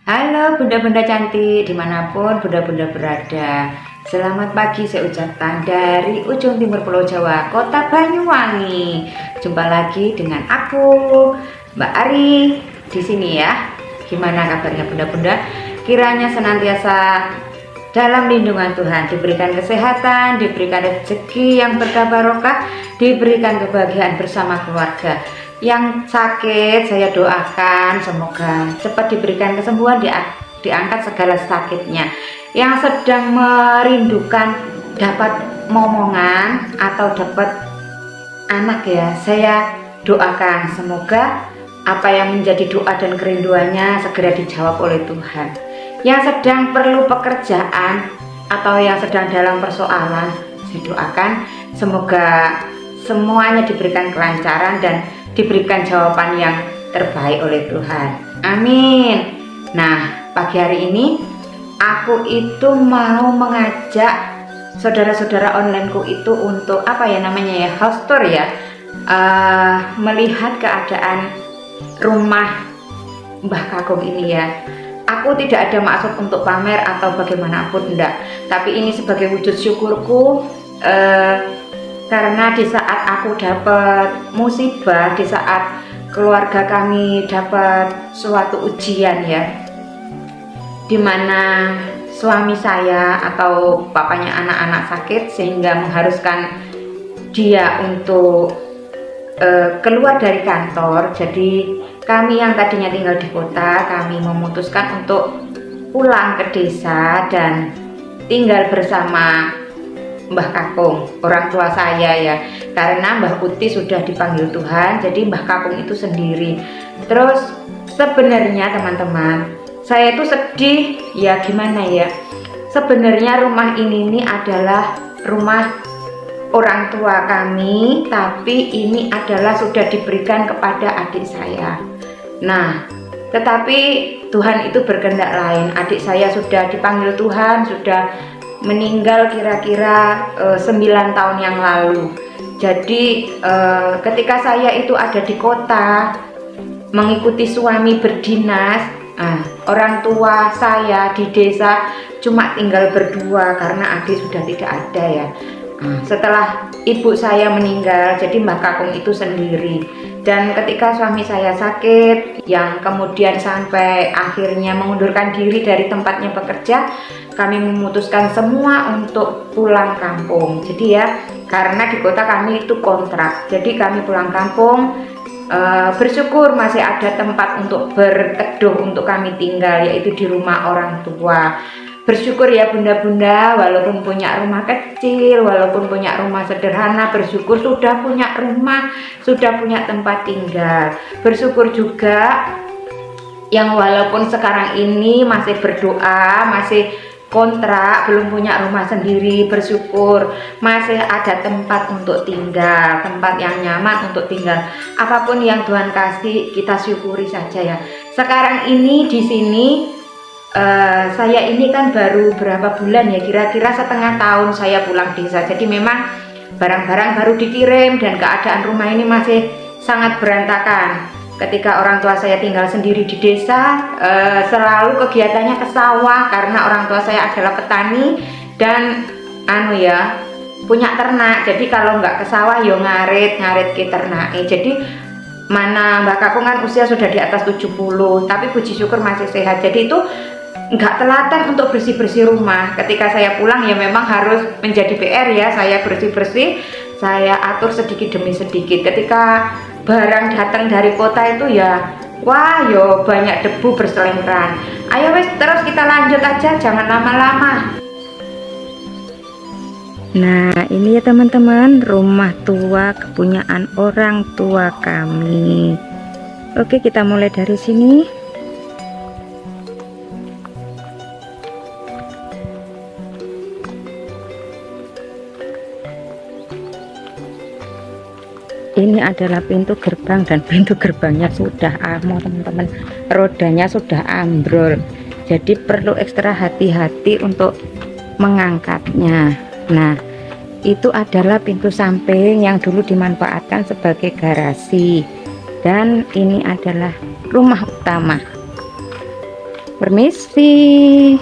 Halo bunda-bunda cantik dimanapun bunda-bunda berada. Selamat pagi saya ucapkan dari ujung timur Pulau Jawa, Kota Banyuwangi. Jumpa lagi dengan aku, Mbak Ari, di sini ya. Gimana kabarnya bunda-bunda? Kiranya senantiasa dalam lindungan Tuhan, diberikan kesehatan, diberikan rezeki yang berkah barokah, diberikan kebahagiaan bersama keluarga. Yang sakit saya doakan semoga cepat diberikan kesembuhan, diangkat segala sakitnya. Yang sedang merindukan dapat momongan atau dapat anak ya, saya doakan semoga apa yang menjadi doa dan kerinduannya segera dijawab oleh Tuhan. Yang sedang perlu pekerjaan atau yang sedang dalam persoalan, saya doakan semoga semuanya diberikan kelancaran dan diberikan jawaban yang terbaik oleh Tuhan. Amin. Nah, pagi hari ini aku itu mau mengajak saudara-saudara onlineku itu untuk apa ya namanya ya, house tour ya, melihat keadaan rumah Mbah Kakung ini ya. Aku tidak ada maksud untuk pamer atau bagaimanapun, enggak, tapi ini sebagai wujud syukurku, karena di saat aku dapat musibah, di saat keluarga kami dapat suatu ujian ya, dimana suami saya atau papanya anak-anak sakit sehingga mengharuskan dia untuk keluar dari kantor. Jadi kami yang tadinya tinggal di kota, kami memutuskan untuk pulang ke desa dan tinggal bersama Mbah Kakung, orang tua saya ya, karena Mbah Putih sudah dipanggil Tuhan, jadi Mbah Kakung itu sendiri. Terus sebenarnya teman-teman, saya itu sedih ya, gimana ya, sebenarnya rumah ini adalah rumah orang tua kami, tapi ini adalah sudah diberikan kepada adik saya. Nah, tetapi Tuhan itu berkehendak lain. Adik saya sudah dipanggil Tuhan, sudah meninggal kira-kira 9 tahun yang lalu. Jadi ketika saya itu ada di kota mengikuti suami berdinas, orang tua saya di desa cuma tinggal berdua karena adik sudah tidak ada ya. Setelah ibu saya meninggal, jadi Mbah Kakung itu sendiri. Dan ketika suami saya sakit, yang kemudian sampai akhirnya mengundurkan diri dari tempatnya bekerja, kami memutuskan semua untuk pulang kampung. Jadi ya, karena di kota kami itu kontrak, jadi kami pulang kampung. Bersyukur masih ada tempat untuk berteduh untuk kami tinggal, yaitu di rumah orang tua. Bersyukur ya bunda-bunda, walaupun punya rumah kecil, walaupun punya rumah sederhana, bersyukur sudah punya rumah, sudah punya tempat tinggal. Bersyukur juga yang walaupun sekarang ini masih berdoa, masih kontrak, belum punya rumah sendiri, bersyukur masih ada tempat untuk tinggal, tempat yang nyaman untuk tinggal. Apapun yang Tuhan kasih, kita syukuri saja ya. Sekarang ini di sini saya ini kan baru berapa bulan ya, kira-kira setengah tahun saya pulang desa. Jadi memang barang-barang baru dikirim dan keadaan rumah ini masih sangat berantakan. Ketika orang tua saya tinggal sendiri di desa, selalu kegiatannya ke sawah karena orang tua saya adalah petani dan punya ternak. Jadi kalau nggak ke sawah yo ngarit ke ternak. Jadi mana Mbak Kakung kan usia sudah di atas 70, tapi puji syukur masih sehat. Jadi itu nggak telaten untuk bersih-bersih rumah. Ketika saya pulang ya memang harus menjadi PR ya, saya bersih-bersih, saya atur sedikit demi sedikit. Ketika barang datang dari kota itu ya, wah yo banyak debu berseliweran. Ayo wes terus kita lanjut aja, jangan lama-lama. Nah ini ya teman-teman, rumah tua kepunyaan orang tua kami. Oke, kita mulai dari sini. Ini adalah pintu gerbang dan pintu gerbangnya sudah ambrol teman-teman, rodanya sudah ambrol, jadi perlu ekstra hati-hati untuk mengangkatnya. Nah itu adalah pintu samping yang dulu dimanfaatkan sebagai garasi, dan ini adalah rumah utama. Permisi.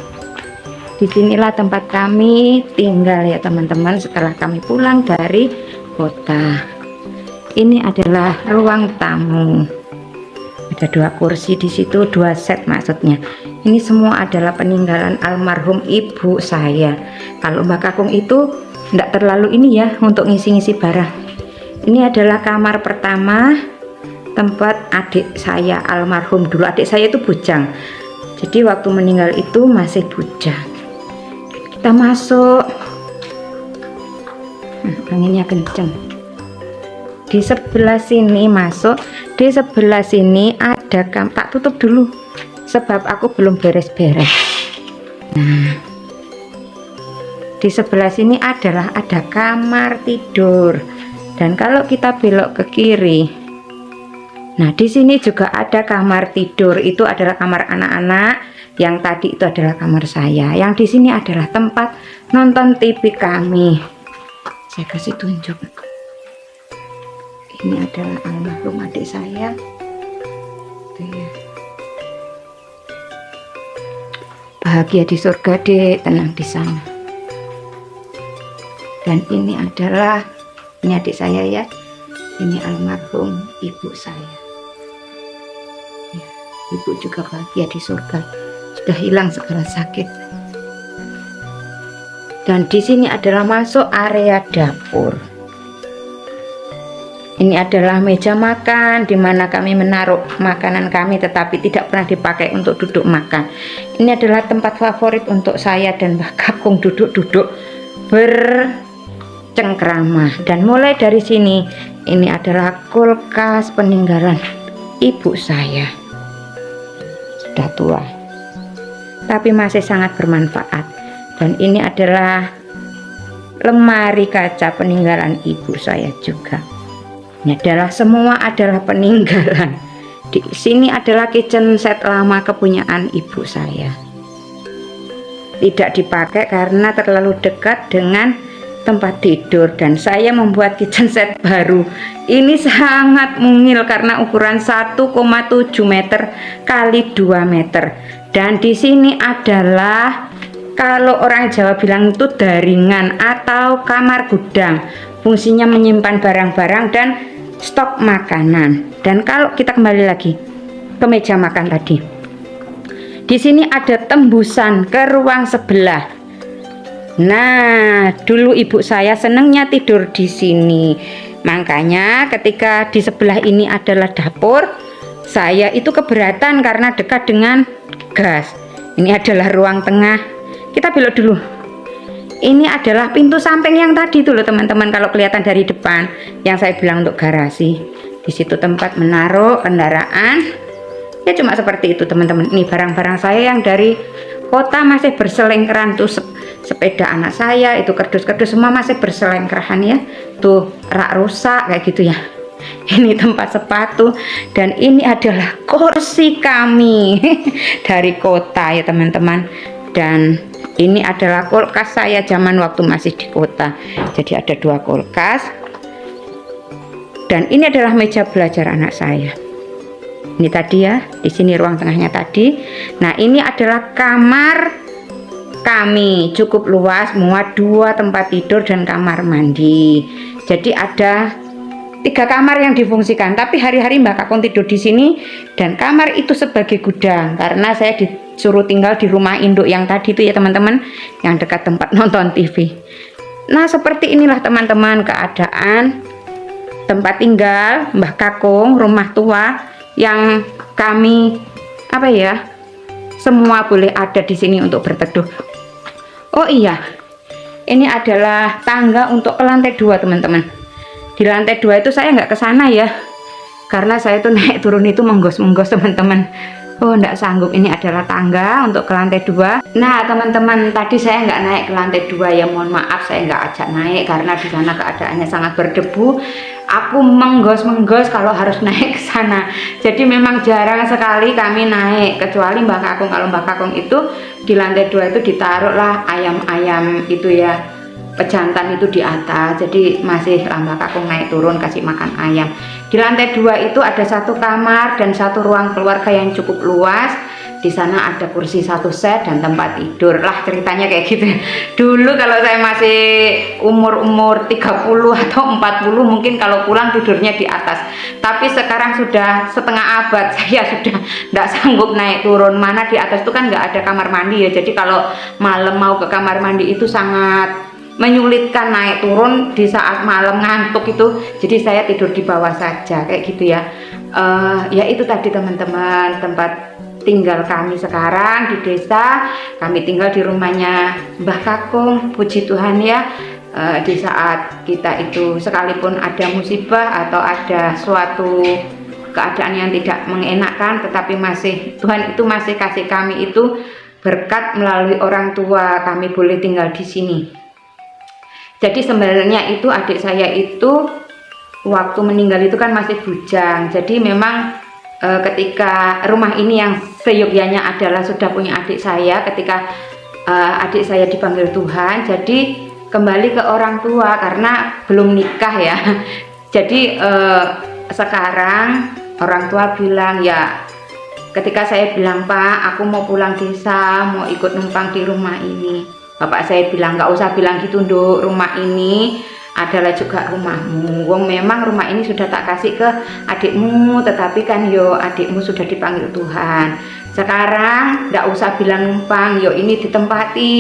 Disinilah tempat kami tinggal ya teman-teman setelah kami pulang dari kota. Ini adalah ruang tamu. Ada 2 kursi di situ, 2 set maksudnya. Ini semua adalah peninggalan almarhum ibu saya. Kalau Mbak Kakung itu tidak terlalu ini ya untuk ngisi-ngisi barang. Ini adalah kamar pertama tempat adik saya almarhum dulu. Adik saya itu bujang. Jadi waktu meninggal itu masih bujang. Kita masuk. Anginnya kenceng. Di sebelah sini masuk. Di sebelah sini ada tak tutup dulu sebab aku belum beres-beres. Nah, di sebelah sini ada kamar tidur. Dan kalau kita belok ke kiri, nah di sini juga ada kamar tidur. Itu adalah kamar anak-anak. Yang tadi itu adalah kamar saya. Yang di sini adalah tempat nonton TV kami. Saya kasih tunjuk. Ini adalah almarhum adik saya. Tuh ya. Bahagia di surga dek, tenang di sana. Dan ini adik saya ya. Ini almarhum ibu saya. Ya, ibu juga bahagia di surga. Sudah hilang segala sakit. Dan di sini adalah masuk area dapur. Ini adalah meja makan di mana kami menaruh makanan kami tetapi tidak pernah dipakai untuk duduk makan. Ini adalah tempat favorit untuk saya dan Mbak Kakung duduk-duduk bercengkrama. Dan mulai dari sini, ini adalah kulkas peninggalan ibu saya. Sudah tua, tapi masih sangat bermanfaat. Dan ini adalah lemari kaca peninggalan ibu saya juga. Ini adalah semua adalah peninggalan. Di sini adalah kitchen set lama kepunyaan ibu saya. Tidak dipakai karena terlalu dekat dengan tempat tidur dan saya membuat kitchen set baru. Ini sangat mungil karena ukuran 1,7 meter kali 2 meter. Dan di sini adalah kalau orang Jawa bilang itu daringan atau kamar gudang. Fungsinya menyimpan barang-barang dan stok makanan. Dan kalau kita kembali lagi ke meja makan tadi, di sini ada tembusan ke ruang sebelah. Nah, dulu ibu saya senangnya tidur di sini. Makanya ketika di sebelah ini adalah dapur, saya itu keberatan karena dekat dengan gas. Ini adalah ruang tengah. Kita belok dulu. Ini adalah pintu samping yang tadi tuh loh teman-teman, kalau kelihatan dari depan yang saya bilang untuk garasi. Di situ tempat menaruh kendaraan. Ya cuma seperti itu teman-teman. Ini barang-barang saya yang dari kota masih berselengkeran tuh, sepeda anak saya itu kerdus-kerdus semua masih berselengkerahan ya. Tuh rak rusak kayak gitu ya. Ini tempat sepatu dan ini adalah kursi kami dari kota ya teman-teman. Dan ini adalah kulkas saya zaman waktu masih di kota. Jadi ada 2 kulkas. Dan ini adalah meja belajar anak saya. Ini tadi ya, di sini ruang tengahnya tadi. Nah, ini adalah kamar kami, cukup luas, muat 2 tempat tidur dan kamar mandi. Jadi ada 3 kamar yang difungsikan, tapi hari-hari Mbak Kakung tidur di sini dan kamar itu sebagai gudang karena saya disuruh tinggal di rumah induk yang tadi itu ya teman-teman, yang dekat tempat nonton TV. Nah, seperti inilah teman-teman keadaan tempat tinggal Mbak Kakung, rumah tua yang kami semua boleh ada di sini untuk berteduh. Oh iya, ini adalah tangga untuk ke lantai 2 teman-teman. Di lantai 2 itu saya nggak ke sana ya, karena saya tuh naik turun itu menggos-menggos teman-teman. Oh nggak sanggup. Ini adalah tangga untuk ke lantai 2. Nah teman-teman, tadi saya nggak naik ke lantai 2 ya, mohon maaf saya nggak ajak naik karena di sana keadaannya sangat berdebu. Aku menggos-menggos kalau harus naik ke sana. Jadi memang jarang sekali kami naik, kecuali Mbak Kakung. Kalau Mbak Kakung itu di lantai 2 itu ditaruhlah ayam-ayam itu ya, pejantan itu di atas. Jadi masih Mbak Kakung naik turun kasih makan ayam. Di lantai 2 itu ada 1 kamar dan 1 ruang keluarga yang cukup luas. Di sana ada kursi 1 set dan tempat tidur lah, ceritanya kayak gitu. Dulu kalau saya masih umur 30 atau 40 mungkin kalau pulang tidurnya di atas. Tapi sekarang sudah setengah abad saya sudah nggak sanggup naik turun. Mana di atas itu kan nggak ada kamar mandi ya. Jadi kalau malam mau ke kamar mandi itu sangat menyulitkan naik turun di saat malam ngantuk itu. Jadi saya tidur di bawah saja kayak gitu ya. Ya itu tadi teman-teman tempat tinggal kami sekarang di desa. Kami tinggal di rumahnya Mbah Kakung, puji Tuhan ya. Di saat kita itu sekalipun ada musibah atau ada suatu keadaan yang tidak mengenakan, tetapi Tuhan itu masih kasih kami itu berkat melalui orang tua, kami boleh tinggal di sini. Jadi sebenarnya itu adik saya itu waktu meninggal itu kan masih bujang. Jadi memang ketika rumah ini yang seyogyanya adalah sudah punya adik saya, ketika adik saya dipanggil Tuhan, jadi kembali ke orang tua karena belum nikah ya. Jadi sekarang orang tua bilang ya, ketika saya bilang Pak aku mau pulang desa, mau ikut numpang di rumah ini, bapak saya bilang nggak usah bilang gitu Nduk, rumah ini adalah juga rumahmu. Wong memang rumah ini sudah tak kasih ke adikmu, tetapi kan yo adikmu sudah dipanggil Tuhan. Sekarang nggak usah bilang numpang, yo ini ditempati.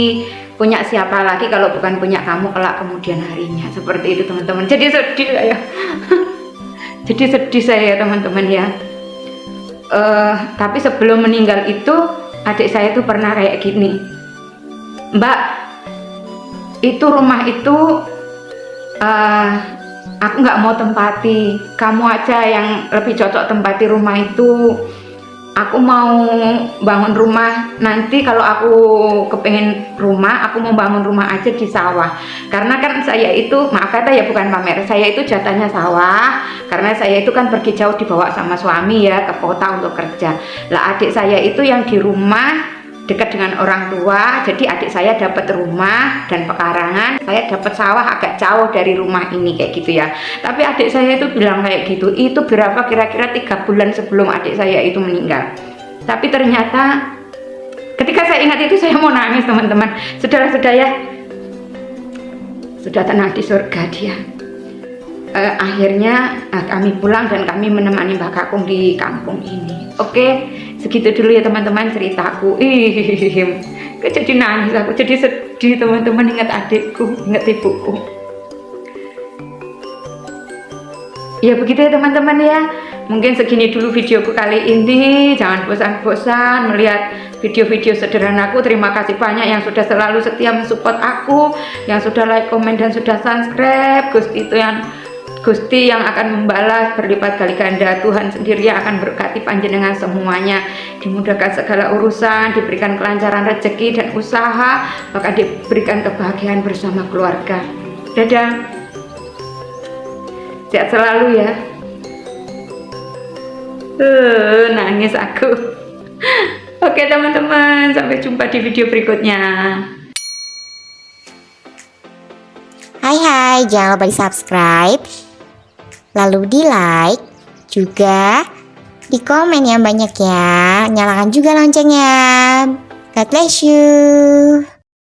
Punya siapa lagi kalau bukan punya kamu kelak kemudian harinya. Seperti itu teman-teman. Jadi sedih saya. Jadi sedih saya teman-teman ya. Tapi sebelum meninggal itu adik saya tuh pernah kayak gini, Mbak, itu rumah itu aku nggak mau tempati, kamu aja yang lebih cocok tempati rumah itu. Aku mau bangun rumah nanti kalau aku kepengen rumah, aku mau bangun rumah aja di sawah. Karena kan saya itu, maaf kata ya bukan pamer, saya itu jatahnya sawah. Karena saya itu kan pergi jauh dibawa sama suami ya ke kota untuk kerja. Lah adik saya itu yang di rumah dekat dengan orang tua, jadi adik saya dapat rumah dan pekarangan, saya dapat sawah agak jauh dari rumah ini kayak gitu ya. Tapi adik saya itu bilang kayak gitu, itu berapa kira-kira 3 bulan sebelum adik saya itu meninggal. Tapi ternyata ketika saya ingat itu saya mau nangis teman-teman. Saudara-saudara ya, sudah tenang di surga dia. Akhirnya kami pulang dan kami menemani Mbak Kakung di kampung ini. Oke, segitu dulu ya teman-teman ceritaku. Kok jadi nangis aku, jadi sedih teman-teman, ingat adikku, ingat ibuku. Ya begitu ya teman-teman ya. Mungkin segini dulu videoku kali ini. Jangan bosan-bosan melihat video-video sederhanaku. Terima kasih banyak yang sudah selalu setia mensupport aku, yang sudah like, komen, dan sudah subscribe. Gusti yang akan membalas berlipat kali ganda. Tuhan sendiri yang akan berkati panjenengan semuanya, dimudahkan segala urusan, diberikan kelancaran rezeki dan usaha, bahkan diberikan kebahagiaan bersama keluarga. Dadah, sehat selalu ya. Nangis aku. Oke teman-teman, sampai jumpa di video berikutnya. Hai, jangan lupa di subscribe, lalu di like, juga di komen yang banyak ya. Nyalakan juga loncengnya. God bless you.